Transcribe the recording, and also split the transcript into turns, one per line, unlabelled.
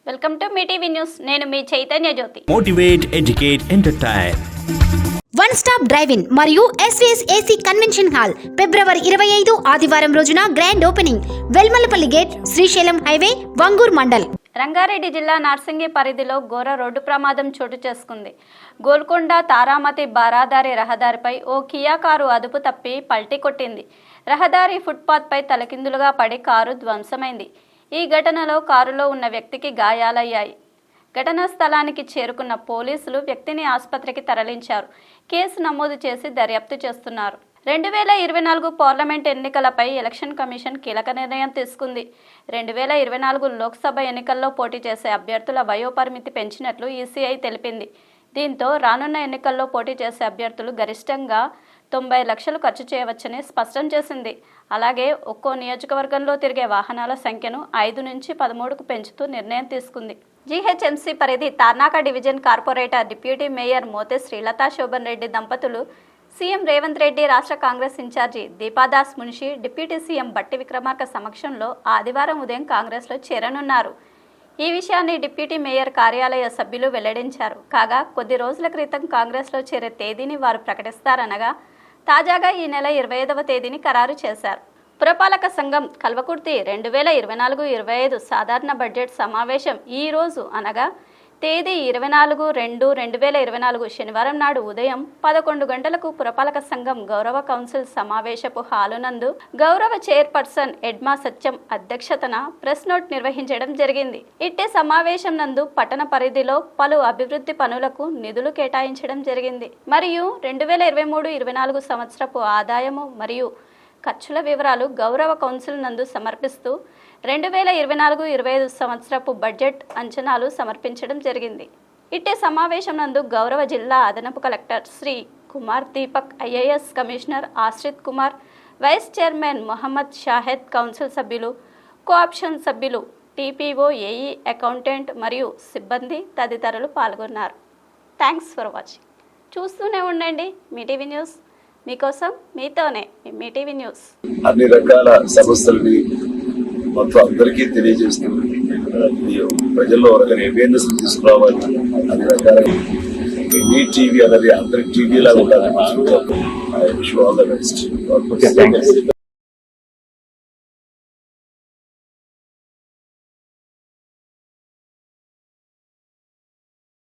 Welcome to మీ TV news. నేను మీ Chaitanya Jyothi.
Motivate, educate, entertain.
One stop drive in మరియు ఎస్వీఎస్ ఏసీ కన్వెన్షన్ హాల్ ఫిబ్రవరి 25 ఆదివారం రోజున grand opening. Velmalapalli gate, Srisailam highway, Vangoor mandal.
Rangareddy జిల్లా నార్సింగి పరిధిలో ఘోర రోడ్డు ప్రమాదం చోటు చేసుకుంది. గోల్కొండ తారామతి బారాదారి రహదారిపై ఓ కియా కారు అదుపు తప్పి పల్టీ కొట్టింది. రహదారి ఫుట్పాత్పై తలకిందులుగా పడి కారు ధ్వంసమైంది. ఈ ఘటనలో కారులో ఉన్న వ్యక్తికి గాయాలయ్యాయి. ఘటనా స్థలానికి చేరుకున్న పోలీసులు వ్యక్తిని ఆసుపత్రికి తరలించారు. కేసు నమోదు చేసి దర్యాప్తు చేస్తున్నారు. 2024 పార్లమెంట్ ఎన్నికలపై ఎలక్షన్ కమిషన్ కీలక నిర్ణయం తీసుకుంది. 2024 లోక్సభ ఎన్నికల్లో పోటీ చేసే అభ్యర్థుల వయోపరిమితి పెంచినట్లు ఈసీఐ తెలిపింది. దీంతో రానున్న ఎన్నికల్లో పోటీ చేసే అభ్యర్థులు గరిష్టంగా 90 లక్షలు ఖర్చు చేయవచ్చని స్పష్టం చేసింది. అలాగే ఒక్కో నియోజకవర్గంలో తిరిగే వాహనాల సంఖ్యను 5 నుంచి 13కు పెంచుతూ నిర్ణయం తీసుకుంది. జీహెచ్ఎంసీ పరిధి Tarnaka division corporator deputy mayor Mothe Srilatha Shobhan Reddy దంపతులు సీఎం రేవంత్ రెడ్డి, రాష్ట్ర Congress in charge Deepa Das Munshi, deputy CM Bhatti Vikramarka సమక్షంలో ఆదివారం ఉదయం కాంగ్రెస్లో చేరనున్నారు. ఈ విషయాన్ని డిప్యూటీ మేయర్ కార్యాలయ సభ్యులు వెల్లడించారు. కాగా కొద్ది రోజుల క్రితం కాంగ్రెస్లో చేరే తేదీని వారు ప్రకటిస్తారనగా తాజాగా ఈ నెల 25వ తేదీని ఖరారు చేశారు. పురపాలక సంఘం కల్వకుర్తి 2024-25 సాధారణ బడ్జెట్ సమావేశం ఈ రోజు అనగా తేదీ 24/2/2024 శనివారం నాడు ఉదయం 11 గంటలకు పురపాలక సంఘం గౌరవ కౌన్సిల్ సమావేశపు హాలునందు గౌరవ చైర్పర్సన్ ఎడ్మా సత్యం అధ్యక్షతన ప్రెస్ నోట్ నిర్వహించడం జరిగింది. ఇట్టే సమావేశం నందు పట్టణ పరిధిలో పలు అభివృద్ధి పనులకు నిధులు కేటాయించడం జరిగింది. మరియు 2023-24 సంవత్సరపు ఆదాయము మరియు ఖర్చుల వివరాలు గౌరవ కౌన్సిల్ నందు సమర్పిస్తూ 2024-25 సంవత్సరపు బడ్జెట్ అంచనాలు సమర్పించడం జరిగింది. ఇట్టే సమావేశం నందు గౌరవ జిల్లా అదనపు collector Shri Kumar Deepak, IAS commissioner Ashrith Kumar, vice chairman Mohammed Shahed, council సభ్యులు, కోఆప్షన్ సభ్యులు, టీపీఓ, ఏఈ, అకౌంటెంట్ మరియు సిబ్బంది తదితరులు పాల్గొన్నారు. Thanks for watching. చూస్తూనే ఉండండి మీ టీవీ న్యూస్. మీకోసం మీతోనే మీ టీవీ న్యూస్.
అన్ని రకాల సమస్యలని మొత్తం అందరికీ తెలియజేస్తుంది. ప్రజల్లో ఒక అవేర్నెస్ తీసుకురావాలి. అన్ని రకాల మీ టీవీ అనేది అందరికి టీవీ లాగా ఉండాలి.